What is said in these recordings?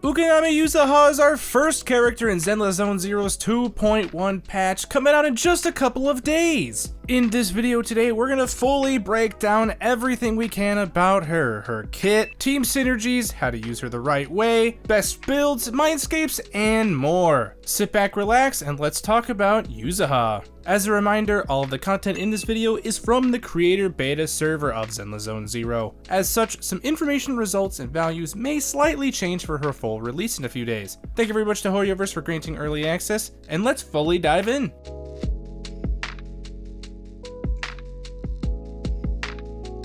Ukinami Yuzuha is our first character in Zenless Zone Zero's 2.1 patch, coming out in just a couple of days. In this video today, we're gonna fully break down everything we can about her kit, team synergies, how to use her the right way, best builds, Mindscapes, and more. Sit back, relax, and let's talk about Yuzuha. As a reminder, all of the content in this video is from the creator beta server of Zenless Zone Zero. As such, some information, results, and values may slightly change for her full release in a few days. Thank you very much to Hoyoverse for granting early access, and let's fully dive in.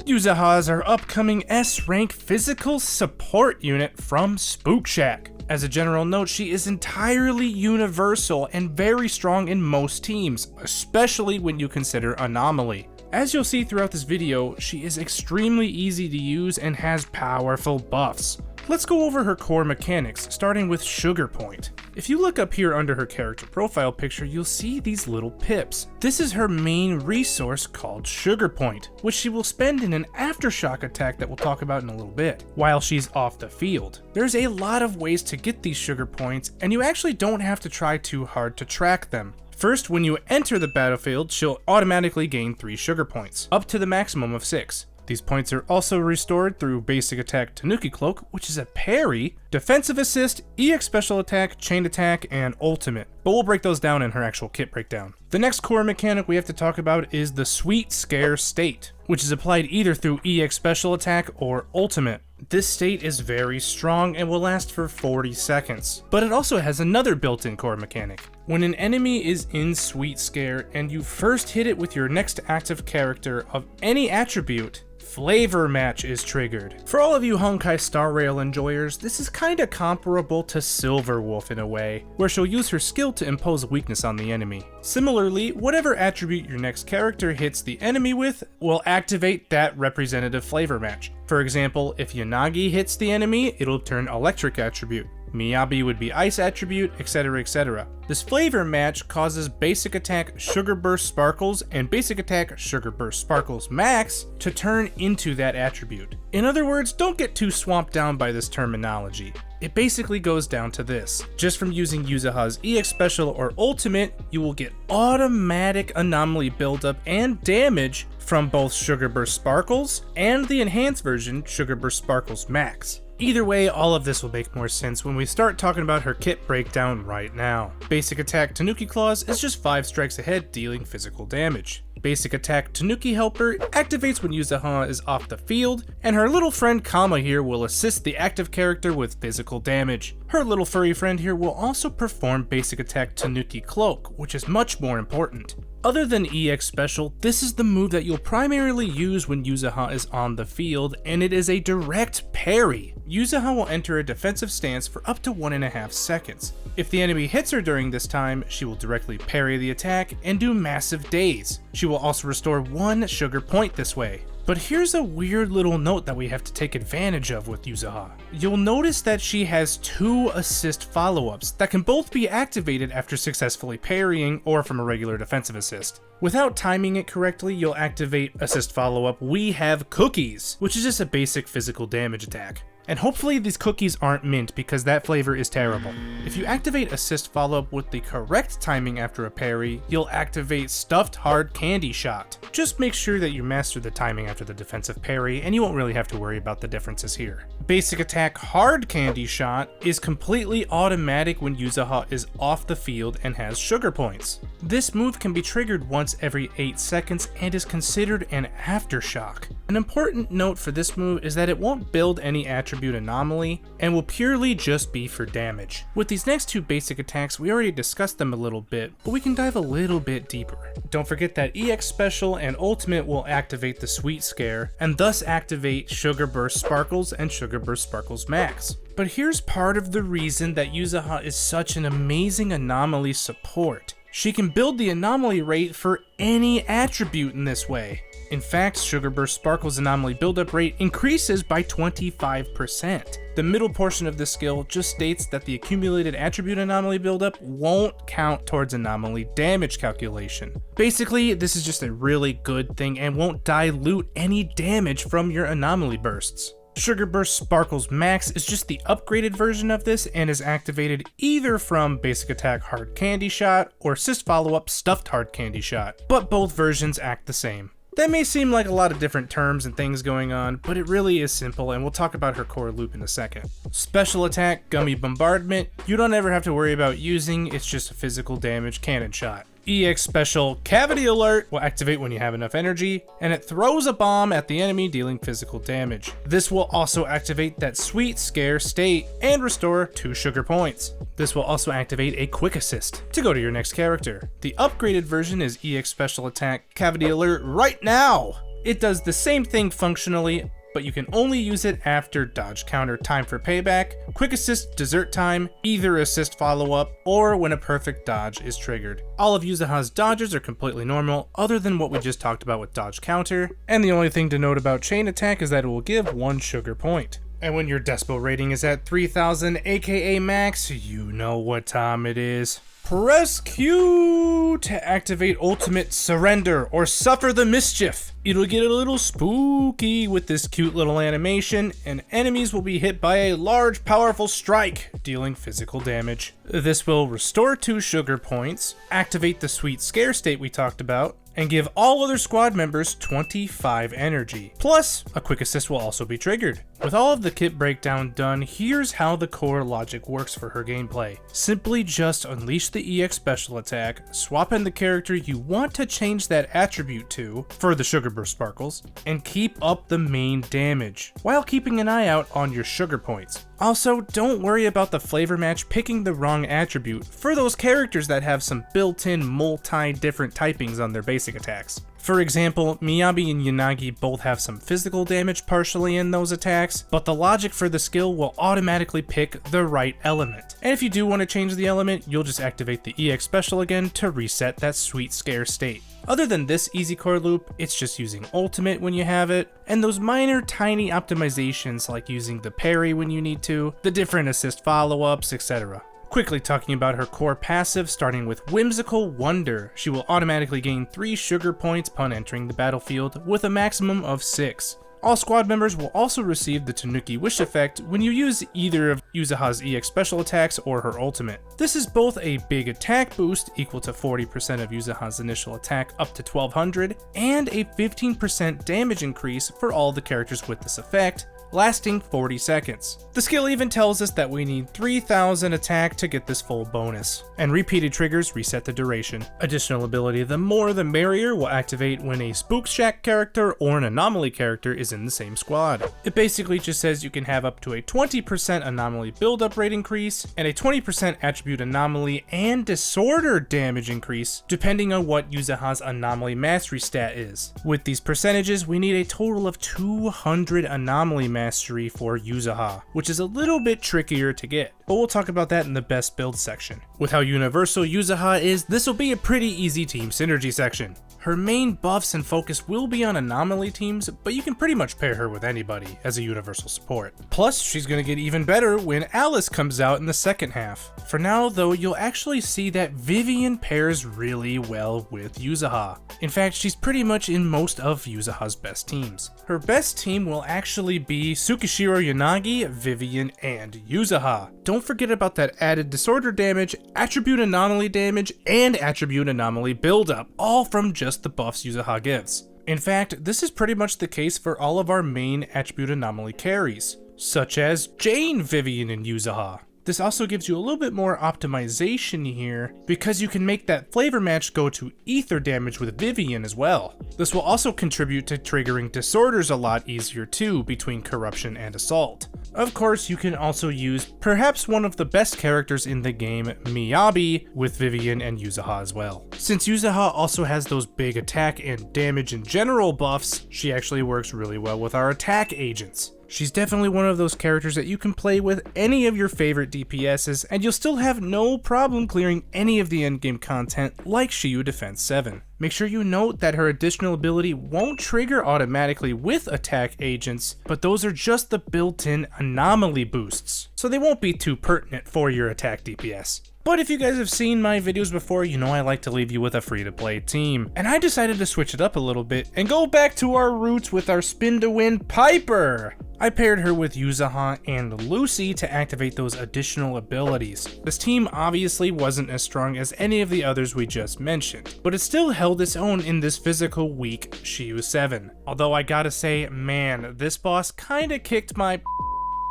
Yuzuha is our upcoming S-rank physical support unit from Spook Shack. As a general note, she is entirely universal and very strong in most teams, especially when you consider Anomaly. As you'll see throughout this video, she is extremely easy to use and has powerful buffs. Let's go over her core mechanics, starting with Sugar Point. If you look up here under her character profile picture, you'll see these little pips. This is her main resource called Sugar Point, which she will spend in an aftershock attack that we'll talk about in a little bit, while she's off the field. There's a lot of ways to get these Sugar Points, and you actually don't have to try too hard to track them. First, when you enter the battlefield, she'll automatically gain 3 Sugar Points, up to the maximum of 6. These points are also restored through Basic Attack Tanuki Cloak, which is a parry, Defensive Assist, EX Special Attack, Chain Attack, and Ultimate. But we'll break those down in her actual kit breakdown. The next core mechanic we have to talk about is the Sweet Scare state, which is applied either through EX Special Attack or Ultimate. This state is very strong and will last for 40 seconds. But it also has another built-in core mechanic. When an enemy is in Sweet Scare and you first hit it with your next active character of any attribute, Flavor Match is triggered. For all of you Honkai Star Rail enjoyers, this is kinda comparable to Silver Wolf in a way, where she'll use her skill to impose weakness on the enemy. Similarly, whatever attribute your next character hits the enemy with will activate that representative flavor match. For example, if Yanagi hits the enemy, it'll turn Electric attribute. Miyabi would be Ice attribute, etc, etc. This flavor match causes Basic Attack Sugar Burst Sparkles and Basic Attack Sugar Burst Sparkles Max to turn into that attribute. In other words, don't get too swamped down by this terminology. It basically goes down to this. Just from using Yuzuha's EX Special or Ultimate, you will get automatic anomaly buildup and damage from both Sugar Burst Sparkles and the enhanced version, Sugar Burst Sparkles Max. Either way, all of this will make more sense when we start talking about her kit breakdown right now. Basic Attack Tanuki Claws is just 5 strikes ahead, dealing physical damage. Basic Attack Tanuki Helper activates when Yuzuha is off the field, and her little friend Kama here will assist the active character with physical damage. Her little furry friend here will also perform Basic Attack Tanuki Cloak, which is much more important. Other than EX Special, this is the move that you'll primarily use when Yuzuha is on the field, and it is a direct parry. Yuzuha will enter a defensive stance for up to 1.5 seconds. If the enemy hits her during this time, she will directly parry the attack and do massive daze. She will also restore 1 sugar point this way. But here's a weird little note that we have to take advantage of with Yuzuha. You'll notice that she has 2 assist follow-ups that can both be activated after successfully parrying or from a regular defensive assist. Without timing it correctly, you'll activate assist follow-up We Have Cookies, which is just a basic physical damage attack. And hopefully these cookies aren't mint because that flavor is terrible. If you activate assist follow-up with the correct timing after a parry, you'll activate Stuffed Hard Candy Shot. Just make sure that you master the timing after the defensive parry and you won't really have to worry about the differences here. Basic Attack Hard Candy Shot is completely automatic when Yuzuha is off the field and has sugar points. This move can be triggered once every 8 seconds and is considered an aftershock. An important note for this move is that it won't build any attribute anomaly and will purely just be for damage. With these next 2 basic attacks, we already discussed them a little bit, but we can dive a little bit deeper. Don't forget that EX Special and Ultimate will activate the Sweet Scare and thus activate Sugar Burst Sparkles and Sugar Burst Sparkles Max. But here's part of the reason that Yuzuha is such an amazing anomaly support. She can build the anomaly rate for any attribute in this way. In fact, Sugar Burst Sparkle's anomaly buildup rate increases by 25%. The middle portion of this skill just states that the accumulated attribute anomaly buildup won't count towards anomaly damage calculation. Basically, this is just a really good thing and won't dilute any damage from your anomaly bursts. Sugar Burst Sparkles Max is just the upgraded version of this and is activated either from Basic Attack Hard Candy Shot or Assist Follow-Up Stuffed Hard Candy Shot, but both versions act the same. That may seem like a lot of different terms and things going on, but it really is simple, and we'll talk about her core loop in a second. Special Attack Gummy Bombardment, you don't ever have to worry about using, it's just a physical damage cannon shot. EX Special Cavity Alert will activate when you have enough energy, and it throws a bomb at the enemy dealing physical damage. This will also activate that Sweet Scare state and restore 2 sugar points. This will also activate a Quick Assist to go to your next character. The upgraded version is EX Special Attack Cavity Alert right now! It does the same thing functionally, but you can only use it after Dodge Counter Time for Payback, Quick Assist Dessert Time, either Assist Follow-Up, or when a perfect dodge is triggered. All of Yuzuha's dodges are completely normal, other than what we just talked about with Dodge Counter, and the only thing to note about Chain Attack is that it will give 1 sugar point. And when your Despo rating is at 3000 aka max, you know what time it is. Press Q to activate Ultimate Surrender or Suffer the Mischief. It'll get a little spooky with this cute little animation, and enemies will be hit by a large powerful strike, dealing physical damage. This will restore 2 sugar points, activate the Sweet Scare state we talked about, and give all other squad members 25 energy. Plus, a Quick Assist will also be triggered. With all of the kit breakdown done, here's how the core logic works for her gameplay. Simply just unleash the EX Special Attack, swap in the character you want to change that attribute to for the Sugar Burst Sparkles, and keep up the main damage, while keeping an eye out on your sugar points. Also, don't worry about the flavor match picking the wrong attribute for those characters that have some built-in multi-different typings on their basic attacks. For example, Miyabi and Yanagi both have some physical damage partially in those attacks, but the logic for the skill will automatically pick the right element. And if you do want to change the element, you'll just activate the EX Special again to reset that Sweet Scare state. Other than this easy core loop, it's just using ultimate when you have it, and those minor tiny optimizations like using the parry when you need to, the different assist follow-ups, etc. Quickly talking about her core passive, starting with Whimsical Wonder. She will automatically gain 3 sugar points upon entering the battlefield, with a maximum of 6. All squad members will also receive the Tanuki Wish effect when you use either of Yuzuha's EX special attacks or her ultimate. This is both a big attack boost equal to 40% of Yuzuha's initial attack up to 1200, and a 15% damage increase for all the characters with this effect, lasting 40 seconds. The skill even tells us that we need 3000 attack to get this full bonus, and repeated triggers reset the duration. Additional ability The More the Merrier will activate when a Spook Shack character or an Anomaly character is in the same squad. It basically just says you can have up to a 20% Anomaly build-up rate increase, and a 20% Attribute Anomaly and Disorder damage increase, depending on what Yuzuha's Anomaly Mastery stat is. With these percentages, we need a total of 200 Anomaly Mastery for Yuzuha, which is a little bit trickier to get, but we'll talk about that in the best build section. With how universal Yuzuha is, this will be a pretty easy team synergy section. Her main buffs and focus will be on Anomaly teams, but you can pretty much pair her with anybody as a universal support. Plus, she's going to get even better when Alice comes out in the second half. For now though, you'll actually see that Vivian pairs really well with Yuzuha. In fact, she's pretty much in most of Yuzuha's best teams. Her best team will actually be Tsukishiro Yanagi, Vivian, and Yuzuha. Don't forget about that added disorder damage, attribute anomaly damage, and attribute anomaly buildup, all from just the buffs Yuzuha gives. In fact, this is pretty much the case for all of our main attribute anomaly carries, such as Jane, Vivian, and Yuzuha. This also gives you a little bit more optimization here, because you can make that flavor match go to ether damage with Vivian as well. This will also contribute to triggering disorders a lot easier too between Corruption and Assault. Of course, you can also use perhaps one of the best characters in the game, Miyabi, with Vivian and Yuzuha as well. Since Yuzuha also has those big attack and damage in general buffs, she actually works really well with our attack agents. She's definitely one of those characters that you can play with any of your favorite DPSs, and you'll still have no problem clearing any of the endgame content like Shiyu Defense 7. Make sure you note that her additional ability won't trigger automatically with attack agents, but those are just the built-in anomaly boosts, so they won't be too pertinent for your attack DPS. But if you guys have seen my videos before, you know I like to leave you with a free-to-play team, and I decided to switch it up a little bit and go back to our roots with our spin-to-win Piper. I paired her with Yuzuha and Lucy to activate those additional abilities. This team obviously wasn't as strong as any of the others we just mentioned, but it still held its own in this physical week Shiyu 7. Although I gotta say, man, this boss kinda kicked my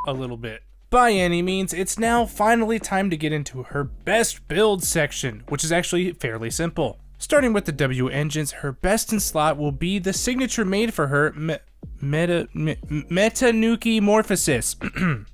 a little bit. By any means, it's now finally time to get into her best build section, which is actually fairly simple. Starting with the W engines, her best in slot will be the signature made for her Metanuki Morphosis.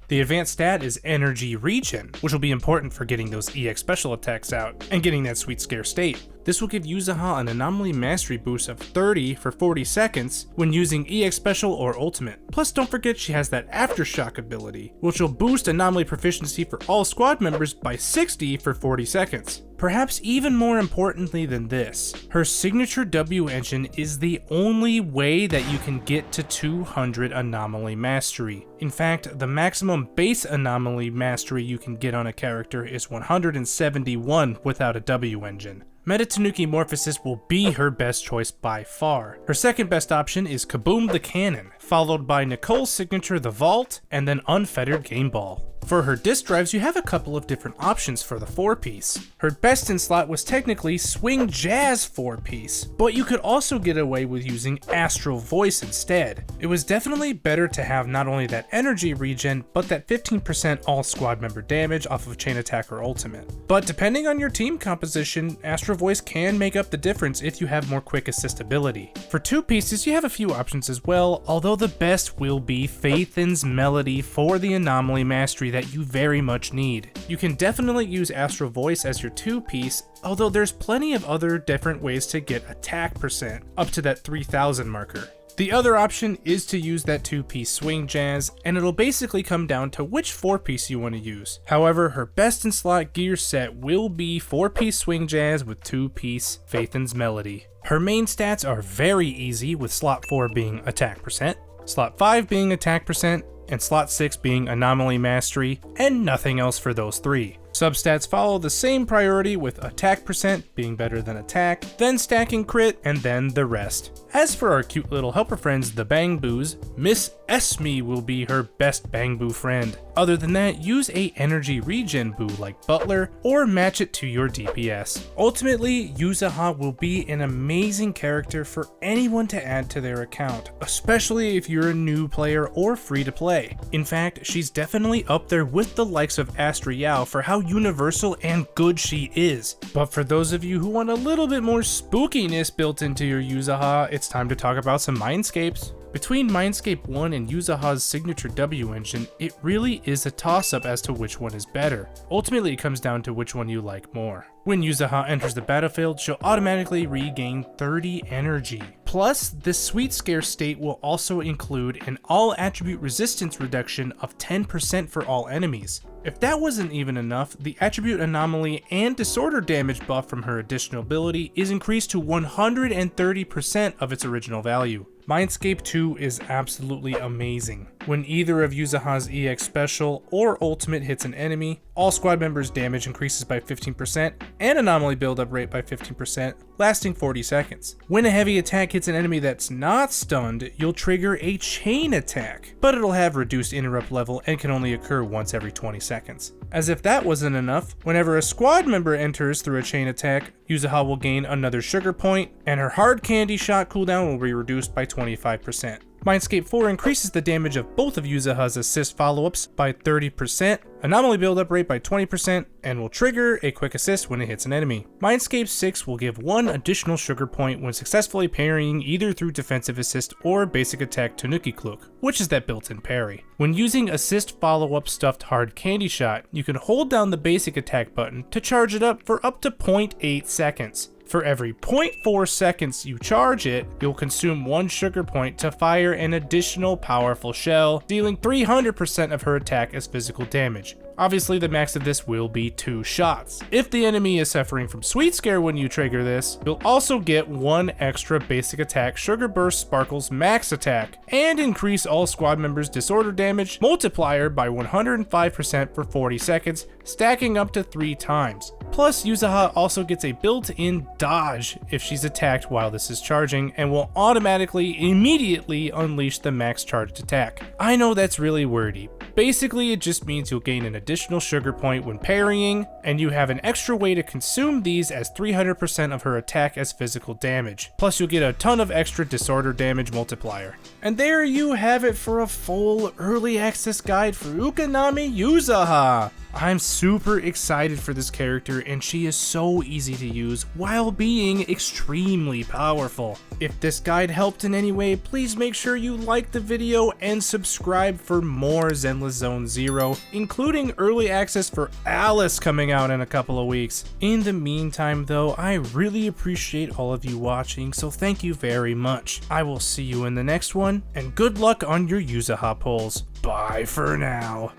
The advanced stat is Energy Regen, which will be important for getting those EX special attacks out and getting that sweet scare state. This will give Yuzuha an Anomaly Mastery boost of 30 for 40 seconds when using EX special or ultimate. Plus don't forget she has that Aftershock ability, which will boost Anomaly proficiency for all squad members by 60 for 40 seconds. Perhaps even more importantly than this, her signature W engine is the only way that you can get to 200 Anomaly Mastery. In fact, the maximum base Anomaly Mastery you can get on a character is 171 without a W engine. Metanuki Morphosis will be her best choice by far. Her second best option is Kaboom the Cannon, followed by Nicole's signature the Vault, and then Unfettered Game Ball. For her disc drives, you have a couple of different options for the 4-piece. Her best in slot was technically Swing Jazz 4-piece, but you could also get away with using Astral Voice instead. It was definitely better to have not only that energy regen, but that 15% all squad member damage off of chain attack or ultimate. But depending on your team composition, Astral Voice can make up the difference if you have more quick assist ability. For 2 pieces, you have a few options as well, although the best will be Phaethon's Melody for the Anomaly Mastery that you very much need. You can definitely use Astral Voice as your 2-piece, although there's plenty of other different ways to get attack percent up to that 3000 marker. The other option is to use that 2-piece Swing Jazz, and it'll basically come down to which 4-piece you want to use. However, her best in slot gear set will be 4-piece Swing Jazz with 2-piece Phaethon's Melody. Her main stats are very easy, with slot 4 being attack percent, slot 5 being attack percent, and slot 6 being Anomaly Mastery, and nothing else for those 3. Substats follow the same priority, with attack percent being better than attack, then stacking crit, and then the rest. As for our cute little helper friends, the Bangboos, Miss Esme will be her best Bangboo friend. Other than that, use a energy regen boo like Butler, or match it to your DPS. Ultimately, Yuzuha will be an amazing character for anyone to add to their account, especially if you're a new player or free to play. In fact, she's definitely up there with the likes of Astriel for how universal and good she is. But for those of you who want a little bit more spookiness built into your Yuzuha, it's time to talk about some Mindscapes. Between Mindscape 1 and Yuzuha's signature W engine, it really is a toss-up as to which one is better. Ultimately, it comes down to which one you like more. When Yuzuha enters the battlefield, she'll automatically regain 30 energy. Plus, this sweet scare state will also include an all attribute resistance reduction of 10% for all enemies. If that wasn't even enough, the attribute anomaly and disorder damage buff from her additional ability is increased to 130% of its original value. Mindscape 2 is absolutely amazing. When either of Yuzuha's EX special or ultimate hits an enemy, all squad members' damage increases by 15% and anomaly buildup rate by 15%, lasting 40 seconds. When a heavy attack hits an enemy that's not stunned, you'll trigger a chain attack, but it'll have reduced interrupt level and can only occur once every 20 seconds. As if that wasn't enough, whenever a squad member enters through a chain attack, Yuzuha will gain another sugar point, and her hard candy shot cooldown will be reduced by 25%. Mindscape 4 increases the damage of both of Yuzuha's assist follow-ups by 30%, anomaly buildup rate by 20%, and will trigger a quick assist when it hits an enemy. Mindscape 6 will give 1 additional sugar point when successfully parrying either through defensive assist or basic attack Tanuki Cloak, which is that built-in parry. When using assist follow-up stuffed hard candy shot, you can hold down the basic attack button to charge it up for up to 0.8 seconds. For every 0.4 seconds you charge it, you'll consume 1 sugar point to fire an additional powerful shell, dealing 300% of her attack as physical damage. Obviously, the max of this will be 2 shots. If the enemy is suffering from Sweet Scare when you trigger this, you'll also get 1 extra basic attack Sugar Burst Sparkle's max attack, and increase all squad members' disorder damage multiplier by 105% for 40 seconds, stacking up to 3 times. Plus, Yuzuha also gets a built-in dodge if she's attacked while this is charging, and will automatically immediately unleash the max charged attack. I know that's really wordy. Basically, it just means you'll gain an additional sugar point when parrying, and you have an extra way to consume these as 300% of her attack as physical damage. Plus, you'll get a ton of extra disorder damage multiplier. And there you have it for a full early access guide for Ukinami Yuzuha. I'm super excited for this character, and she is so easy to use while being extremely powerful. If this guide helped in any way, please make sure you like the video and subscribe for more Zenless Zone Zero, including early access for Alice coming out in a couple of weeks. In the meantime though, I really appreciate all of you watching, so thank you very much. I will see you in the next one, and good luck on your Yuzuha pulls. Bye for now.